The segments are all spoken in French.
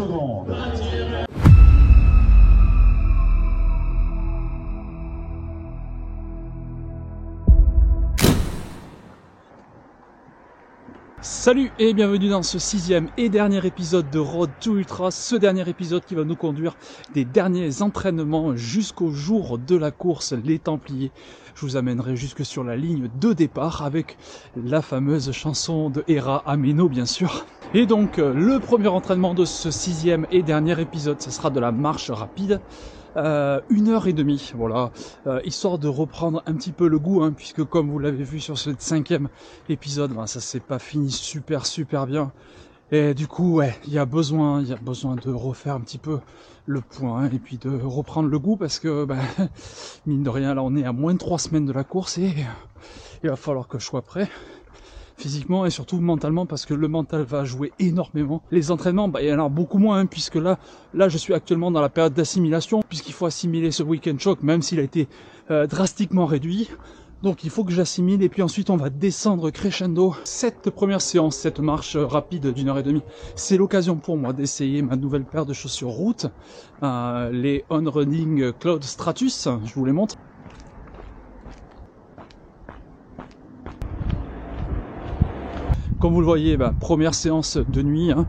secondes. Salut et bienvenue dans ce 6e et dernier épisode de Road to Ultra, ce dernier épisode qui va nous conduire des derniers entraînements jusqu'au jour de la course, les Templiers. Je vous amènerai jusque sur la ligne de départ avec la fameuse chanson de Hera Ameno bien sûr. Et donc le premier entraînement de ce 6e et dernier épisode, ce sera de la marche rapide. 1h30, voilà, histoire de reprendre un petit peu le goût, hein, puisque comme vous l'avez vu sur ce 5e épisode, ben, ça s'est pas fini super bien, et du coup ouais, il y a besoin de refaire un petit peu le point, et puis de reprendre le goût, parce que ben, mine de rien, là on est à moins de 3 semaines de la course, et il va falloir que je sois prêt physiquement et surtout mentalement, parce que le mental va jouer énormément. Les entraînements, bah, il y en a beaucoup moins, hein, puisque là je suis actuellement dans la période d'assimilation, puisqu'il faut assimiler ce week-end choc, même s'il a été drastiquement réduit. Donc il faut que j'assimile, et puis ensuite on va descendre crescendo. Cette première séance, cette marche rapide d'1h30, c'est l'occasion pour moi d'essayer ma nouvelle paire de chaussures route, les On Running Cloud Stratus, je vous les montre. Comme vous le voyez, bah, première séance de nuit, hein.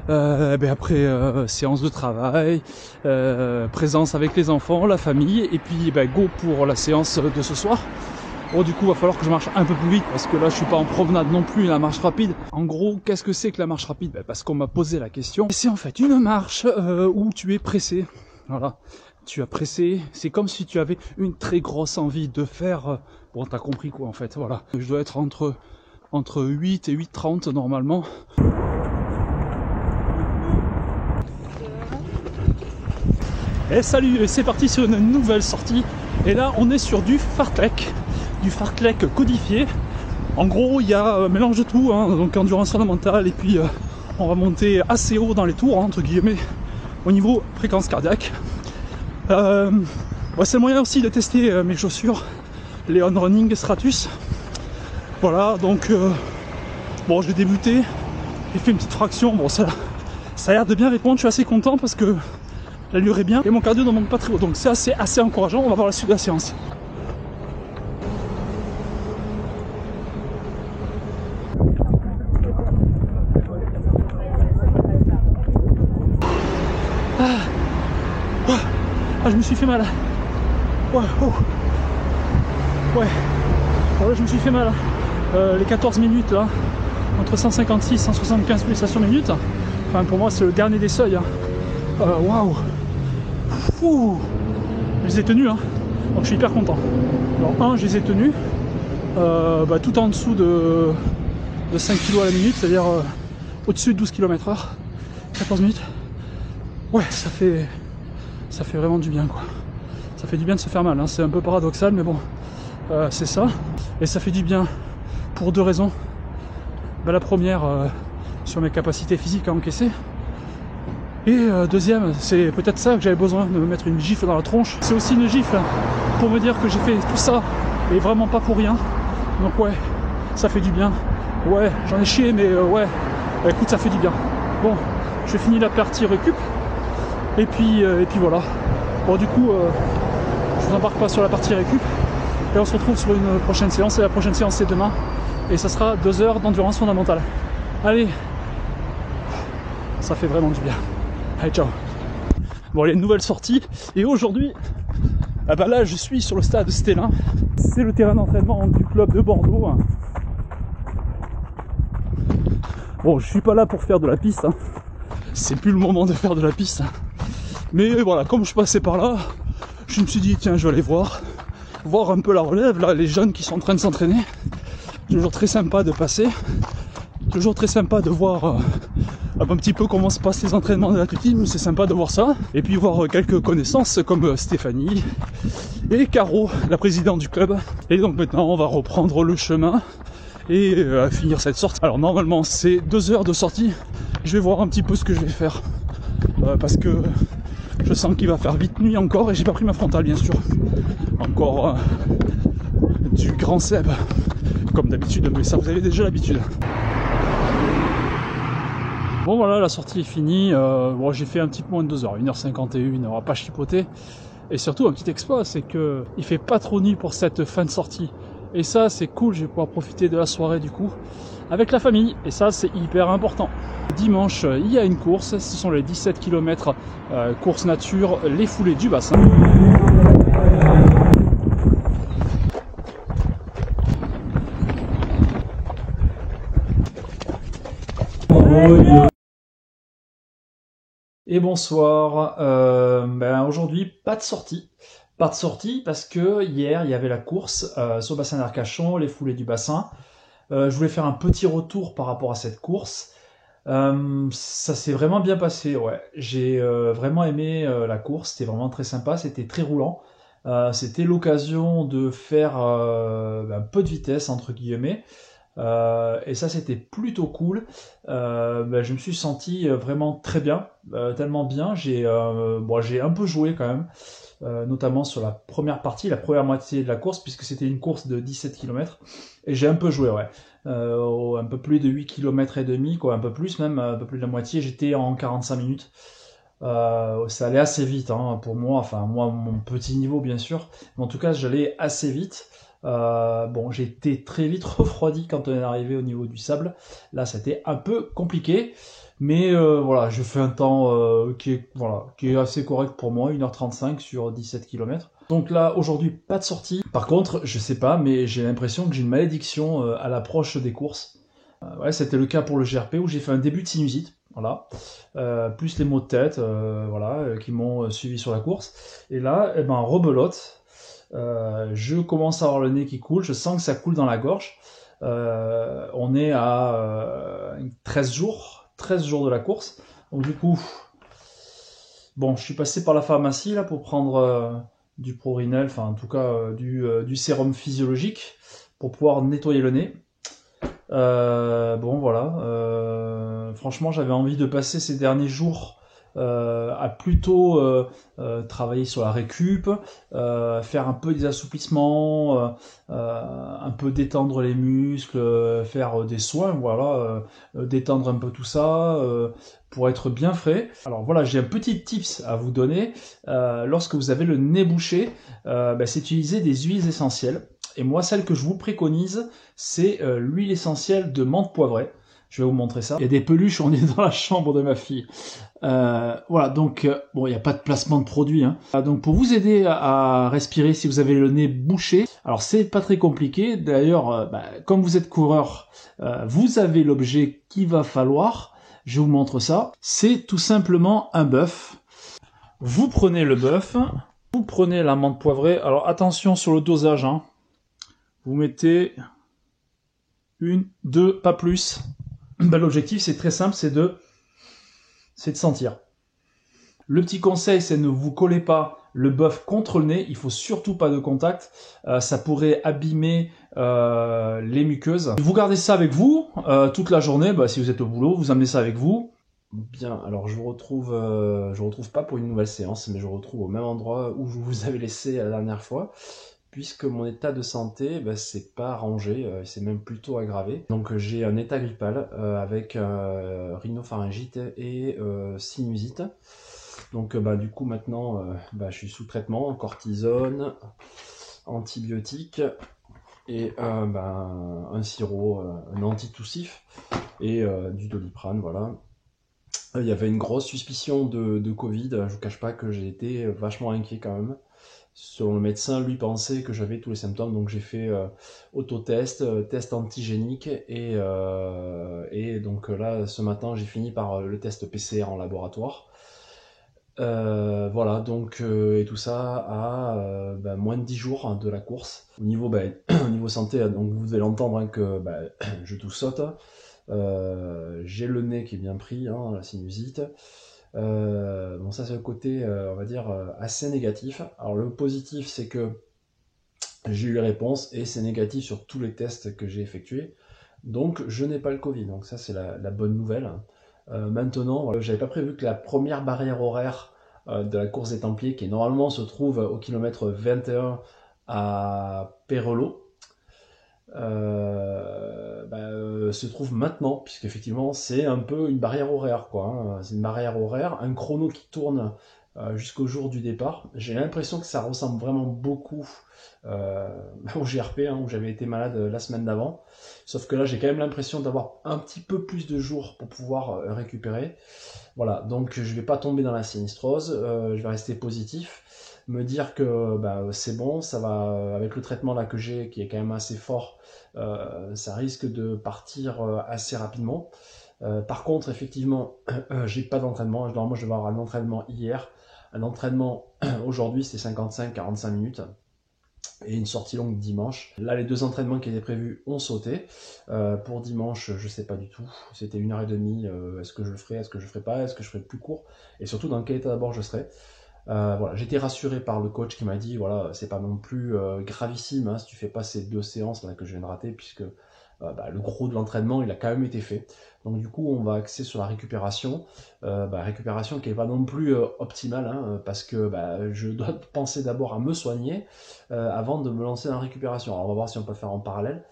Après séance de travail, présence avec les enfants, la famille, et puis go pour la séance de ce soir. Bon, du coup, va falloir que je marche un peu plus vite, parce que là, je suis pas en promenade non plus, la marche rapide. En gros, qu'est-ce que c'est que la marche rapide? Parce qu'on m'a posé la question. C'est en fait une marche où tu es pressé. Voilà, tu as pressé. C'est comme si tu avais une très grosse envie de faire. Bon, t'as compris quoi en fait. Voilà, je dois être entre 8 et 8h30 normalement. Et salut, c'est parti sur une nouvelle sortie. Et là, on est sur du fartlek codifié. En gros, il y a un mélange de tout, hein, donc endurance fondamentale, et puis on va monter assez haut dans les tours, hein, entre guillemets, au niveau fréquence cardiaque. C'est le moyen aussi de tester mes chaussures, les On Running Stratus. Voilà, donc bon, je vais débuter. J'ai fait une petite fraction. Bon, ça a l'air de bien répondre. Je suis assez content parce que l'allure est bien et mon cardio ne monte pas très haut. Donc c'est assez encourageant. On va voir la suite de la séance. Je me suis fait mal. Ouais. Bon, là, je me suis fait mal. Les 14 minutes là, entre 156 et 175 pulsations minutes, enfin pour moi c'est le dernier des seuils, hein. Waouh, je les ai tenus, hein. Donc je suis hyper content. Alors je les ai tenus tout en dessous de 5 kg à la minute, c'est-à-dire au-dessus de 12 km/h, 14 minutes. Ouais, ça fait vraiment du bien quoi. Ça fait du bien de se faire mal, hein. C'est un peu paradoxal mais bon, c'est ça. Et ça fait du bien pour deux raisons. La première, sur mes capacités physiques à encaisser. Et deuxième, c'est peut-être ça que j'avais besoin, de me mettre une gifle dans la tronche. C'est aussi une gifle pour me dire que j'ai fait tout ça, et vraiment pas pour rien. Donc ouais, ça fait du bien. Ouais, j'en ai chié, mais ouais, écoute, ça fait du bien. Bon, je finis la partie récup, et puis voilà. Bon, du coup, je vous embarque pas sur la partie récup. Et on se retrouve sur une prochaine séance, et la prochaine séance c'est demain, et ça sera 2 heures d'endurance fondamentale. Allez, ça fait vraiment du bien. Allez, ciao. Bon, il y a une nouvelle sortie, et aujourd'hui, là je suis sur le stade Stellin, c'est le terrain d'entraînement du club de Bordeaux. Bon, je suis pas là pour faire de la piste, hein. C'est plus le moment de faire de la piste, hein. Mais voilà, comme je passais par là, je me suis dit tiens, je vais aller voir un peu la relève, là, les jeunes qui sont en train de s'entraîner. Toujours très sympa de passer, toujours très sympa de voir un petit peu comment se passent les entraînements de l'athlétisme, c'est sympa de voir ça. Et puis voir quelques connaissances comme Stéphanie et Caro, la présidente du club. Et donc maintenant on va reprendre le chemin et finir cette sortie. Alors normalement c'est 2 heures de sortie, je vais voir un petit peu ce que je vais faire. Parce que je sens qu'il va faire vite nuit encore, et j'ai pas pris ma frontale bien sûr. Encore du grand Seb, comme d'habitude, mais ça vous avez déjà l'habitude. Bon voilà, la sortie est finie. Bon, j'ai fait un petit peu moins de 2 heures, 1h51, on va pas chipoter. Et surtout, un petit exploit, c'est que il fait pas trop nuit pour cette fin de sortie. Et ça, c'est cool, je vais pouvoir profiter de la soirée du coup avec la famille. Et ça, c'est hyper important. Dimanche, il y a une course, ce sont les 17 km course nature, les foulées du bassin. Et bonsoir, aujourd'hui pas de sortie. Pas de sortie parce que hier il y avait la course sur le bassin d'Arcachon, les foulées du bassin. Je voulais faire un petit retour par rapport à cette course. Ça s'est vraiment bien passé, ouais. J'ai vraiment aimé la course, c'était vraiment très sympa, c'était très roulant. C'était l'occasion de faire un peu de vitesse entre guillemets. Et ça c'était plutôt cool. Je me suis senti vraiment très bien, tellement bien. J'ai un peu joué quand même, notamment sur la première partie, la première moitié de la course, puisque c'était une course de 17 km. Et j'ai un peu joué, ouais. Un peu plus de 8 km et demi, quoi, un peu plus même, un peu plus de la moitié. J'étais en 45 minutes. Ça allait assez vite pour moi, enfin moi mon petit niveau bien sûr, mais en tout cas j'allais assez vite. J'ai été très vite refroidi quand on est arrivé au niveau du sable. Là c'était un peu compliqué, mais voilà, je fais un temps qui est assez correct pour moi, 1h35 sur 17 km. Donc là aujourd'hui pas de sortie. Par contre je sais pas, mais j'ai l'impression que j'ai une malédiction à l'approche des courses. Ouais, c'était le cas pour le GRP où j'ai fait un début de sinusite, voilà, plus les maux de tête, qui m'ont suivi sur la course. Et là, rebelote, je commence à avoir le nez qui coule, je sens que ça coule dans la gorge. On est à 13 jours de la course. Donc du coup, bon, je suis passé par la pharmacie là pour prendre du Prorinel, enfin en tout cas du sérum physiologique pour pouvoir nettoyer le nez. Franchement, j'avais envie de passer ces derniers jours à plutôt travailler sur la récup, faire un peu des assouplissements, un peu détendre les muscles, faire des soins, voilà, détendre un peu tout ça pour être bien frais. Alors voilà, j'ai un petit tips à vous donner. Lorsque vous avez le nez bouché, c'est utiliser des huiles essentielles. Et moi, celle que je vous préconise, c'est l'huile essentielle de menthe poivrée. Je vais vous montrer ça. Il y a des peluches, on est dans la chambre de ma fille. Voilà, donc, il n'y a pas de placement de produit. Donc, pour vous aider à respirer si vous avez le nez bouché, alors c'est pas très compliqué. D'ailleurs, comme vous êtes coureur, vous avez l'objet qu'il va falloir. Je vous montre ça. C'est tout simplement un bœuf. Vous prenez le bœuf, vous prenez la menthe poivrée. Alors, attention sur le dosage, Vous mettez 1, 2, pas plus. L'objectif, c'est très simple, c'est de sentir. Le petit conseil, c'est ne vous collez pas le bœuf contre le nez. Il faut surtout pas de contact. Ça pourrait abîmer les muqueuses. Vous gardez ça avec vous toute la journée. Si vous êtes au boulot, vous amenez ça avec vous. Bien, alors je vous retrouve pas pour une nouvelle séance, mais je vous retrouve au même endroit où je vous avais laissé la dernière fois, puisque mon état de santé c'est pas arrangé, c'est même plutôt aggravé. Donc j'ai un état grippal avec rhinopharyngite et sinusite. Donc du coup maintenant je suis sous traitement, cortisone, antibiotiques et un sirop, un antitoussif et du Doliprane, voilà. Il y avait une grosse suspicion de Covid, je vous cache pas que j'ai été vachement inquiet quand même. Selon le médecin, lui pensait que j'avais tous les symptômes, donc j'ai fait autotest, test antigénique et donc là ce matin j'ai fini par le test PCR en laboratoire. Voilà, donc et tout ça à moins de 10 jours de la course. Au niveau, au niveau santé, donc vous allez entendre que je tout saute. J'ai le nez qui est bien pris, la sinusite. Bon, ça c'est le côté, on va dire, assez négatif. Alors le positif, c'est que j'ai eu les réponses et c'est négatif sur tous les tests que j'ai effectués. Donc je n'ai pas le Covid, donc ça c'est la bonne nouvelle. Maintenant, voilà, j'avais pas prévu que la première barrière horaire de la course des Templiers, qui normalement se trouve au kilomètre 21 à Perelot, se trouve maintenant, puisqu'effectivement c'est un peu une barrière horaire, quoi, hein. C'est une barrière horaire, un chrono qui tourne jusqu'au jour du départ. J'ai l'impression que ça ressemble vraiment beaucoup au GRP, hein, où j'avais été malade la semaine d'avant. Sauf que là, j'ai quand même l'impression d'avoir un petit peu plus de jours pour pouvoir récupérer. Voilà, donc je vais pas tomber dans la sinistrose, je vais rester positif, me dire que c'est bon, ça va, avec le traitement là que j'ai, qui est quand même assez fort, ça risque de partir assez rapidement. Par contre, effectivement, j'ai pas d'entraînement. Normalement, je devais avoir un entraînement hier. Un entraînement aujourd'hui, c'était 55-45 minutes. Et une sortie longue dimanche. Là, les 2 entraînements qui étaient prévus ont sauté. Pour dimanche, je sais pas du tout. C'était 1h30. Est-ce que je le ferai? Est-ce que je le ferai pas? Est-ce que je ferai plus court? Et surtout, dans quel état d'abord je serai? Voilà, j'étais rassuré par le coach qui m'a dit, voilà, c'est pas non plus gravissime, hein, si tu fais pas ces 2 séances là que je viens de rater, puisque le gros de l'entraînement il a quand même été fait. Donc du coup on va axer sur la récupération, récupération qui est pas non plus optimale, hein, parce que je dois penser d'abord à me soigner avant de me lancer dans la récupération. Alors on va voir si on peut le faire en parallèle.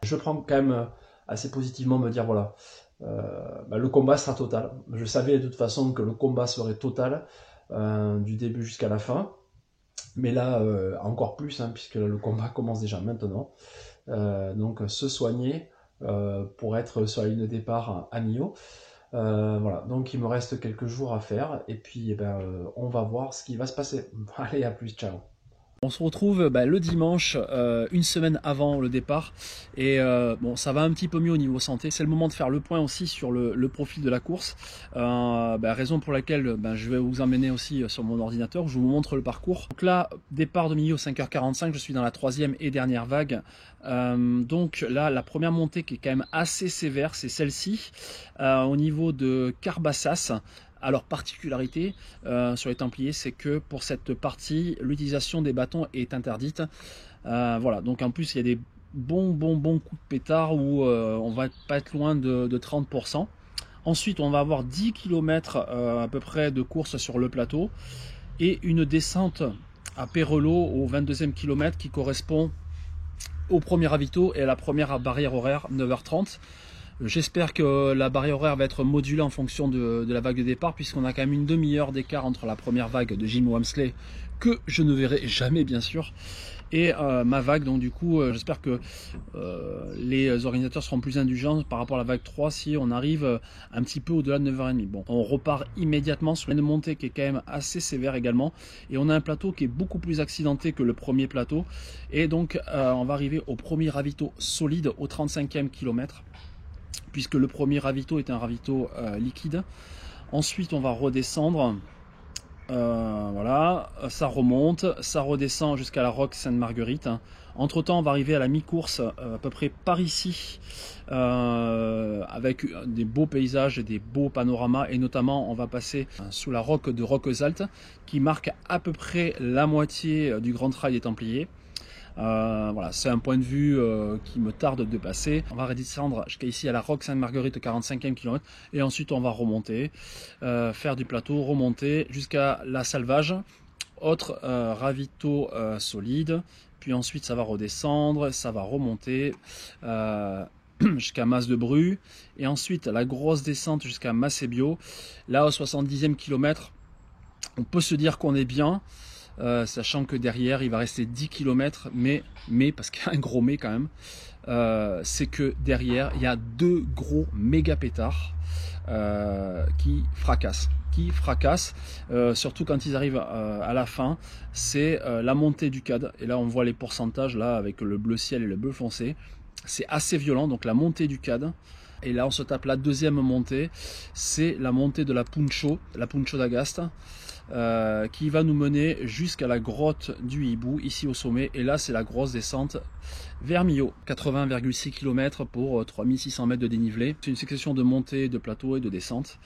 Je prends quand même assez positivement me dire voilà, le combat sera total. Je savais de toute façon que le combat serait total. Du début jusqu'à la fin, mais là encore plus, hein, puisque le combat commence déjà maintenant. Donc se soigner pour être sur la ligne de départ à Millau. Voilà, donc il me reste quelques jours à faire, et puis on va voir ce qui va se passer. Allez, à plus, ciao. On se retrouve le dimanche, une semaine avant le départ, et bon, ça va un petit peu mieux au niveau santé. C'est le moment de faire le point aussi sur le profil de la course, raison pour laquelle je vais vous emmener aussi sur mon ordinateur où je vous montre le parcours. Donc là, départ de Millau 5h45, je suis dans la 3e et dernière vague. Donc là, la première montée qui est quand même assez sévère, c'est celle-ci, au niveau de Carbassas. Alors, particularité sur les Templiers, c'est que pour cette partie, l'utilisation des bâtons est interdite. Voilà, donc en plus, il y a des bons coups de pétard où on va pas être loin de 30%. Ensuite, on va avoir 10 km à peu près de course sur le plateau et une descente à Pérelot au 22e kilomètre qui correspond au premier ravito et à la première barrière horaire, 9h30. J'espère que la barrière horaire va être modulée en fonction de la vague de départ, puisqu'on a quand même une demi-heure d'écart entre la première vague de Jim Wamsley, que je ne verrai jamais bien sûr, et ma vague. Donc du coup j'espère que les organisateurs seront plus indulgents par rapport à la vague 3 si on arrive un petit peu au-delà de 9h30. Bon, on repart immédiatement sur une montée qui est quand même assez sévère également, et on a un plateau qui est beaucoup plus accidenté que le premier plateau, et donc on va arriver au premier ravito solide au 35e kilomètre, puisque le premier ravito est un ravito liquide. Ensuite on va redescendre, voilà, ça remonte, ça redescend jusqu'à la Roque Sainte-Marguerite. Entre temps on va arriver à la mi-course à peu près par ici, avec des beaux paysages et des beaux panoramas, et notamment on va passer sous la roque de Roquesalte qui marque à peu près la moitié du Grand Trail des Templiers. Voilà, c'est un point de vue qui me tarde de passer. On va redescendre jusqu'à ici à la Roque Sainte-Marguerite, 45e kilomètre, et ensuite on va remonter, faire du plateau, remonter jusqu'à la Salvage, autre ravito solide, puis ensuite ça va redescendre, ça va remonter jusqu'à Mas de Bru, et ensuite la grosse descente jusqu'à Macébio. Là au 70e kilomètre, on peut se dire qu'on est bien. Sachant que derrière il va rester 10 km, mais parce qu'il y a un gros mais quand même, c'est que derrière il y a 2 gros méga pétards qui fracassent, surtout quand ils arrivent à la fin. C'est la montée du CAD, et là on voit les pourcentages là avec le bleu ciel et le bleu foncé, c'est assez violent. Donc la montée du CAD, et là on se tape la deuxième montée, c'est la montée de la Puncho d'Agast, qui va nous mener jusqu'à la grotte du Hibou ici au sommet, et là c'est la grosse descente vers Millau, 80,6 km pour 3600 mètres de dénivelé. C'est une succession de montées, de plateaux et de descentes.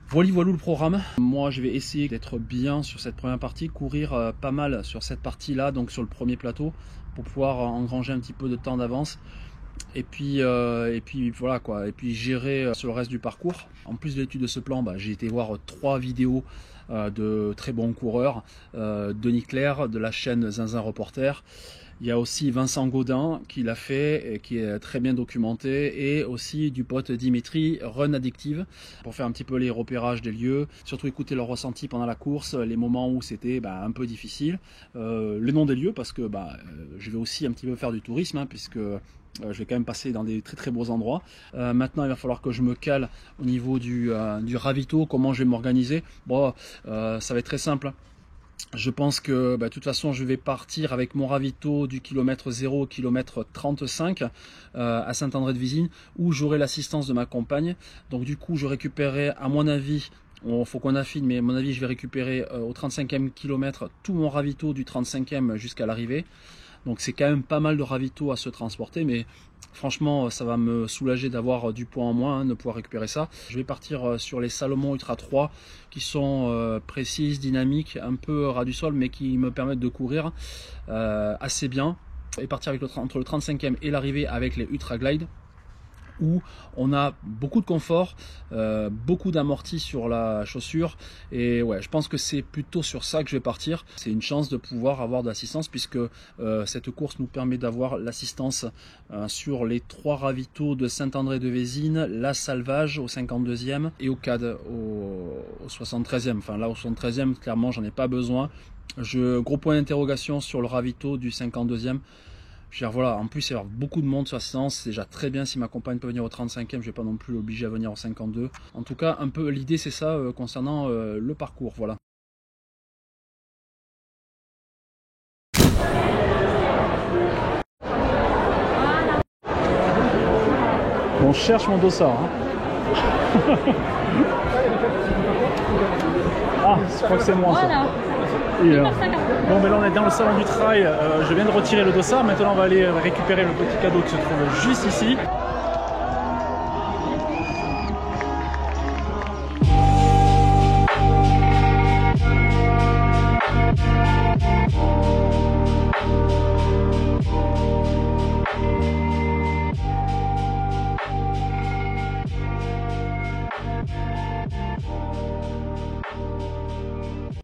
Voilà le programme. Moi je vais essayer d'être bien sur cette première partie, courir pas mal sur cette partie là, donc sur le premier plateau, pour pouvoir engranger un petit peu de temps d'avance. Et puis voilà quoi. Et puis gérer sur le reste du parcours. En plus de l'étude de ce plan, j'ai été voir 3 vidéos de très bons coureurs. Denis Claire de la chaîne Zinzin Reporter. Il y a aussi Vincent Gaudin qui l'a fait et qui est très bien documenté, et aussi du pote Dimitri, Run Addictive, pour faire un petit peu les repérages des lieux, surtout écouter leur ressenti pendant la course, les moments où c'était un peu difficile, le nom des lieux, parce que je vais aussi un petit peu faire du tourisme, hein, puisque je vais quand même passer dans des très très beaux endroits. Maintenant il va falloir que je me cale au niveau du ravito, comment je vais m'organiser. Bon, ça va être très simple. Je pense que de toute façon je vais partir avec mon ravito du kilomètre 0 au kilomètre 35 à Saint-André-de-Vizine, où j'aurai l'assistance de ma compagne. Donc du coup je récupérerai, à mon avis, il faut qu'on affine, mais à mon avis je vais récupérer au 35e kilomètre tout mon ravito du 35e jusqu'à l'arrivée. Donc c'est quand même pas mal de ravito à se transporter, mais franchement ça va me soulager d'avoir du poids en moins, hein, de pouvoir récupérer ça. Je vais partir sur les Salomon Ultra 3 qui sont précises, dynamiques, un peu ras du sol, mais qui me permettent de courir assez bien, et partir avec entre le 35e et l'arrivée avec les Ultra Glide, où on a beaucoup de confort, beaucoup d'amorti sur la chaussure, et ouais, je pense que c'est plutôt sur ça que je vais partir. C'est une chance de pouvoir avoir de l'assistance, puisque cette course nous permet d'avoir l'assistance sur les 3 ravitaux de Saint-André-de-Vésine, la Salvage au 52e et au CAD au 73e. Enfin là au 73e, clairement j'en ai pas besoin. Gros point d'interrogation sur le ravito du 52e. Voilà, en plus il y aura beaucoup de monde sur la séance, c'est déjà très bien. Si ma compagne peut venir au 35e, je ne vais pas non plus l'obliger à venir au 52. En tout cas, un peu l'idée c'est ça concernant le parcours, voilà. On cherche mon dossard. Hein. Ah, je crois que c'est moi ça. Voilà. Bon, ben là on est dans le salon du trail, je viens de retirer le dossard, maintenant on va aller récupérer le petit cadeau qui se trouve juste ici.